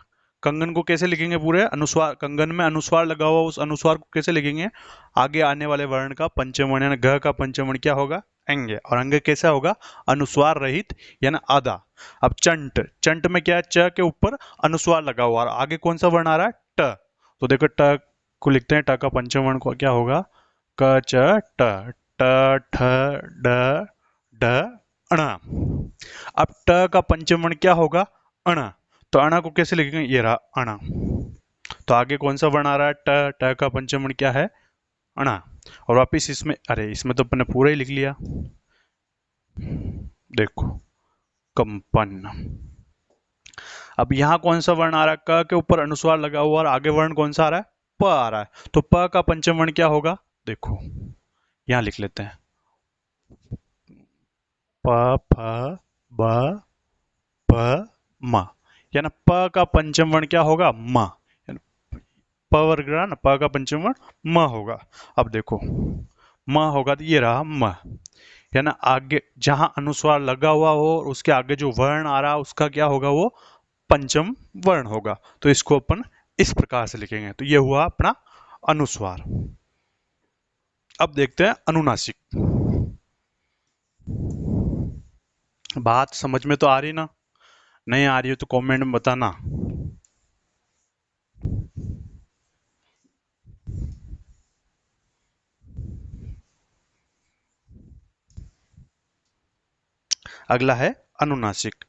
Speaker 1: कंगन को कैसे लिखेंगे? पूरे अनुस्वार, कंगन में अनुस्वार लगा हुआ, उस अनुस्वार को कैसे लिखेंगे? आगे आने वाले वर्ण का पंचम वर्ण यानी घ का पंचम वर्ण क्या होगा? अंग। और अंग कैसा होगा? अनुस्वार रहित यानी आधा। अब चंट, चंट में क्या है? च के ऊपर अनुस्वार लगा हुआ और आगे कौन सा वर्ण आ रहा है? ट। तो देखो ट को लिखते हैं, ट का पंचम वर्ण को क्या होगा? क च ट। ट ठ ड ढ ण। अब ट का पंचम वर्ण क्या होगा? अण। तो अण को कैसे लिखेंगे? ये रहा अण। तो आगे कौन सा वर्ण आ रहा है? ट। ट का पंचम वर्ण क्या है? अण। और वापिस इसमें, अरे इसमें तो अपने पूरा ही लिख लिया। देखो, कंपन। अब यहां कौन सा वर्ण आ रहा है? क के ऊपर अनुस्वार लगा हुआ और आगे वर्ण कौन सा आ रहा है? प आ रहा है। तो प का पंचम वर्ण क्या होगा? देखो, यहां लिख लेते हैं। प, फ, ब, प, म। यानी प का पंचम वर्ण क्या होगा? म। यानी प वर्ग रहा ना, प का पंचम वर्ण म होगा। अब देखो, म होगा तो ये रहा म। यानी आगे जहां अनुस्वार लगा हुआ हो और उसके आगे जो वर्ण आ रहा है उसका क्या होगा? वो पंचम वर्ण होगा। तो इसको अपन इस प्रकार से लिखेंगे। तो ये हुआ अपना अनुस्वार। अब देखते हैं अनुनासिक। बात समझ में तो आ रही ना? नहीं आ रही हो तो कमेंट में बताना। अगला है अनुनासिक।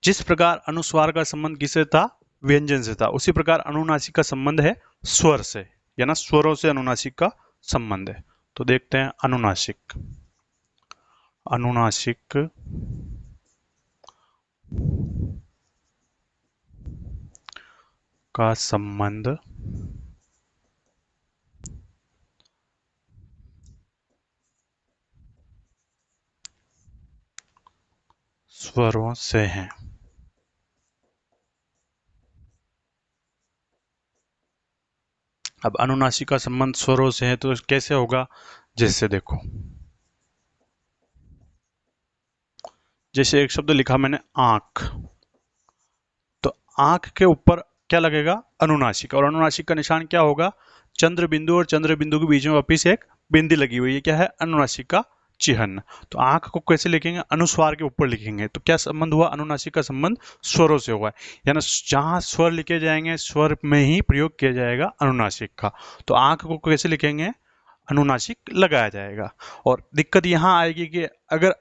Speaker 1: जिस प्रकार अनुस्वार का संबंध किससे था? व्यंजन से था। उसी प्रकार अनुनासिक का संबंध है स्वर से, या ना स्वरों से अनुनासिक का संबंध है। तो देखते हैं अनुनासिक। अनुनासिक का संबंध स्वरों से है। अब अनुनासिक का संबंध स्वरों से है तो कैसे होगा, जैसे देखो, जैसे एक शब्द लिखा मैंने आंख, तो आंख के ऊपर क्या लगेगा, अनुनासिक, और अनुनासिक का निशान क्या होगा, चंद्र बिंदु, और चंद्र बिंदु के बीच में वापिस एक बिंदी लगी हुई है, क्या है, अनुनासिक का चिन्ह। तो आंख को कैसे लिखेंगे, अनुस्वार के ऊपर लिखेंगे, तो क्या संबंध हुआ, अनुनासिक का संबंध स्वरों से हुआ है, यानी जहां स्वर लिखे जाएंगे स्वर में ही प्रयोग किया जाएगा अनुनासिक का। तो आंख को कैसे लिखेंगे, अनुनासिक लगाया जाएगा। और दिक्कत यहां आएगी कि अगर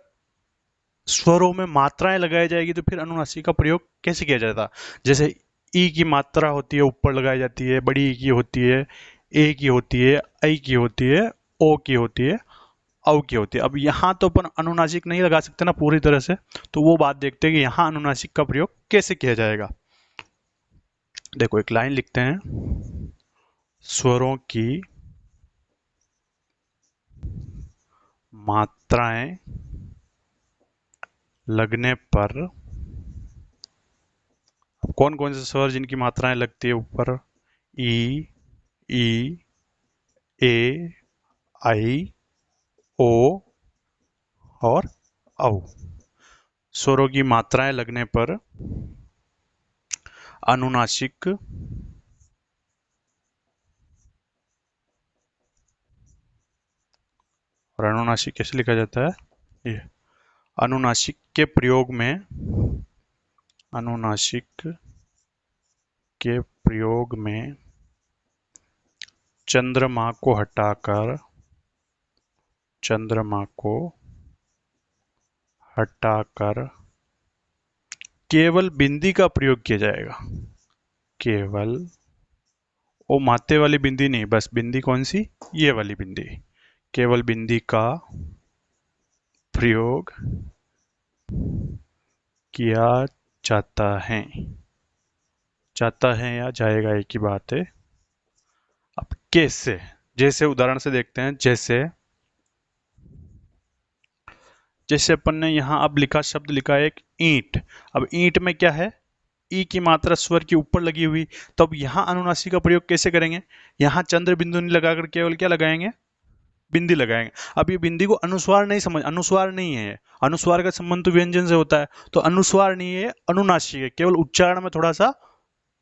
Speaker 1: स्वरों में मात्राएं लगाई जाएगी तो फिर अनुनासिक का प्रयोग कैसे किया जाता, जैसे ई की मात्रा होती है ऊपर लगाई जाती है, बड़ी ई की होती है, ए की होती है, ऐ की होती है, ओ की होती है, औ की होती है। अब यहाँ तो अपन अनुनासिक नहीं लगा सकते ना पूरी तरह से, तो वो बात देखते हैं कि यहाँ अनुनासिक का प्रयोग कैसे किया जाएगा। देखो एक लाइन लिखते हैं, स्वरों की मात्राएं लगने पर, कौन कौन से स्वर जिनकी मात्राएं लगती है ऊपर, ई, ई, ए, आई, ओ और औ। स्वरों की मात्राएं लगने पर अनुनासिक और अनुनासिक कैसे लिखा जाता है, ये अनुनासिक के प्रयोग में, अनुनासिक के प्रयोग में चंद्रमा को हटाकर, चंद्रमा को हटाकर केवल बिंदी का प्रयोग किया जाएगा, केवल, वो माते वाली बिंदी नहीं, बस बिंदी कौन सी, ये वाली बिंदी, केवल बिंदी का प्रयोग किया जाता है, जाता है या जाएगा एक ही बात है। अब कैसे, जैसे उदाहरण से देखते हैं, जैसे जैसे अपन ने यहां अब लिखा, शब्द लिखा है एक ईंट। अब ईंट में क्या है, ई की मात्रा स्वर के ऊपर लगी हुई, तो अब यहां अनुनासिक का प्रयोग कैसे करेंगे, यहां चंद्र बिंदु नहीं लगाकर केवल क्या लगाएंगे, बिंदी लगाएंगे। अब ये बिंदी को अनुस्वार नहीं समझ, अनुस्वार नहीं है, अनुस्वार का संबंध तो व्यंजन से होता है, तो अनुस्वार नहीं है, अनुनासिक है, केवल उच्चारण में थोड़ा सा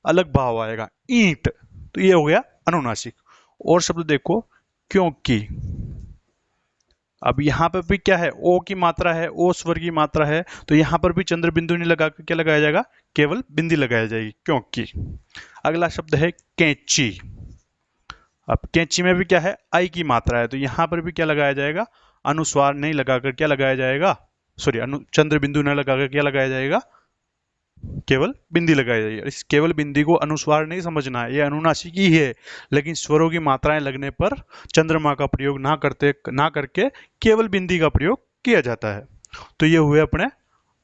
Speaker 1: अलग भाव आएगा, ईंट, तो ये हो गया अनुनासिक। और शब्द देखो, क्योंकि, अब यहाँ पर भी क्या है, ओ की मात्रा है, ओ स्वर की मात्रा है, तो यहां पर भी चंद्र बिंदु नहीं लगा क्या लगाया जाएगा, केवल बिंदी लगाई जाएगी, क्योंकि। अगला शब्द है कैंची। अब कैंची में भी क्या है, आई की मात्रा है, तो यहां पर भी क्या लगाया जाएगा, अनुस्वार नहीं लगाकर क्या लगाया जाएगा, सॉरी, चंद्र बिंदु न लगाकर क्या लगाया जाएगा, केवल बिंदी लगाई जाएगी। इस केवल बिंदी को अनुस्वार नहीं समझना है, ये अनुनासिक ही है, लेकिन स्वरों की मात्राएं लगने पर चंद्रमा का प्रयोग ना करके केवल बिंदी का प्रयोग किया जाता है। तो ये हुए अपने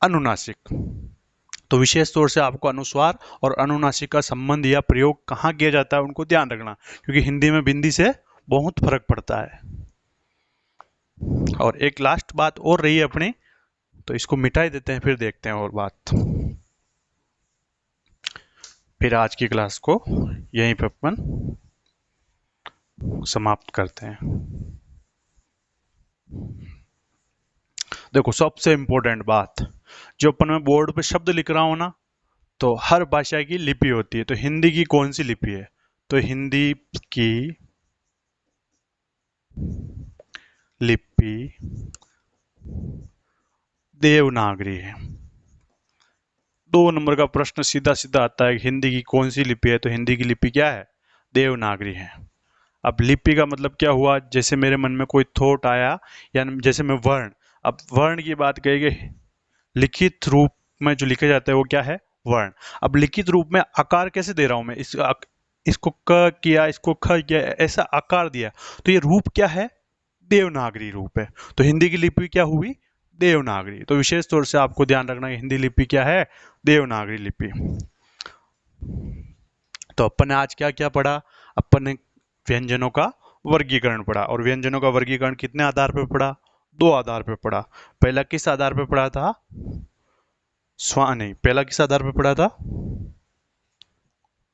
Speaker 1: अनुनासिक। तो विशेष तौर से आपको अनुस्वार और अनुनासिक का संबंध या प्रयोग कहाँ किया जाता है उनको ध्यान रखना, क्योंकि हिंदी में बिंदी से बहुत फर्क पड़ता है। और एक लास्ट बात और रही है अपनी, तो इसको मिटा ही देते हैं, फिर देखते हैं और बात, फिर आज की क्लास को यहीं पे अपन समाप्त करते हैं। देखो सबसे इंपॉर्टेंट बात, जो अपन में बोर्ड पे शब्द लिख रहा हूं ना, तो हर भाषा की लिपि होती है, तो हिंदी की कौन सी लिपि है, तो हिंदी की लिपि देवनागरी है। 2 नंबर का प्रश्न सीधा सीधा आता है, हिंदी की कौन सी लिपि है, तो हिंदी की लिपि क्या है, देवनागरी है। अब लिपि का मतलब क्या हुआ, जैसे मेरे मन में कोई थॉट आया, या जैसे मैं वर्ण, अब वर्ण की बात कही गई, लिखित रूप में जो लिखे जाते हैं वो क्या है, वर्ण। अब लिखित रूप में आकार कैसे दे रहा हूं मैं, इसको क किया, इसको ख किया, ऐसा आकार दिया, तो ये रूप क्या है, देवनागरी रूप है। तो हिंदी की लिपि क्या हुई, देवनागरी। तो विशेष तौर से आपको ध्यान रखना है, हिंदी लिपि क्या है, देवनागरी लिपि। तो अपन ने आज क्या क्या पढ़ा? अपन ने व्यंजनों का वर्गीकरण पढ़ा, और व्यंजनों का वर्गीकरण कितने आधार पर पढ़ा? दो आधार पर पढ़ा। पहला किस आधार पर पढ़ा था? नहीं, पहला किस आधार पर पढ़ा था?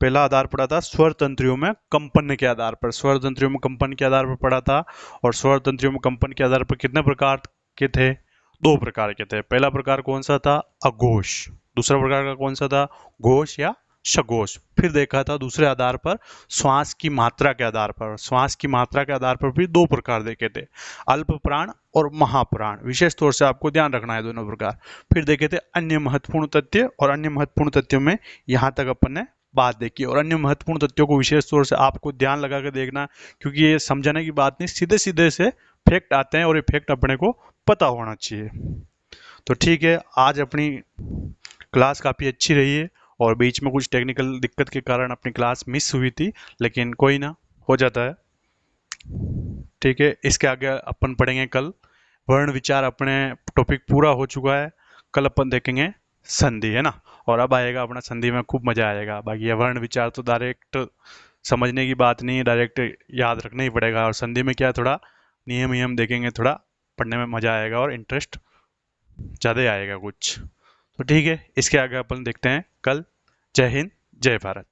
Speaker 1: पहला आधार पढ़ा था स्वर तंत्रियों में कंपन के आधार पर। स्वर तंत्रियों में कंपन के आधार पर पढ़ा था। और स्वर तंत्रियों में कंपन के आधार पर कितने प्रकार के थे? दो प्रकार के थे। पहला प्रकार कौन सा था? अघोष। दूसरा प्रकार का कौन सा था? घोष या सघोष। फिर देखा था दूसरे आधार पर श्वास की मात्रा के आधार पर। श्वास की मात्रा के आधार पर भी दो प्रकार देखे थे, अल्प प्राण और महाप्राण। विशेष तौर से आपको ध्यान रखना है दोनों प्रकार। फिर देखे थे अन्य महत्वपूर्ण तथ्य, और अन्य महत्वपूर्ण तथ्यों में यहाँ तक अपन ने बात देखी। और अन्य महत्वपूर्ण तथ्यों को विशेष तौर से आपको ध्यान लगा कर देखना, क्योंकि ये समझाने की बात नहीं, सीधे सीधे से फैक्ट आते हैं और ये फैक्ट अपने को पता होना चाहिए। तो ठीक है, आज अपनी क्लास काफ़ी अच्छी रही है, और बीच में कुछ टेक्निकल दिक्कत के कारण अपनी क्लास मिस हुई थी, लेकिन कोई ना, हो जाता है। ठीक है, इसके आगे अपन पढ़ेंगे कल वर्ण विचार। अपने टॉपिक पूरा हो चुका है। कल अपन देखेंगे संधि, है ना। और अब आएगा अपना संधि में खूब मजा आएगा। बाकी ये वर्ण विचार तो डायरेक्ट समझने की बात नहीं है, डायरेक्ट याद रखना ही पड़ेगा। और संधि में क्या, थोड़ा नियम नियम देखेंगे, थोड़ा पढ़ने में मजा आएगा और इंटरेस्ट ज़्यादा आएगा कुछ। तो ठीक है, इसके आगे अपन देखते हैं कल। जय हिंद, जय भारत।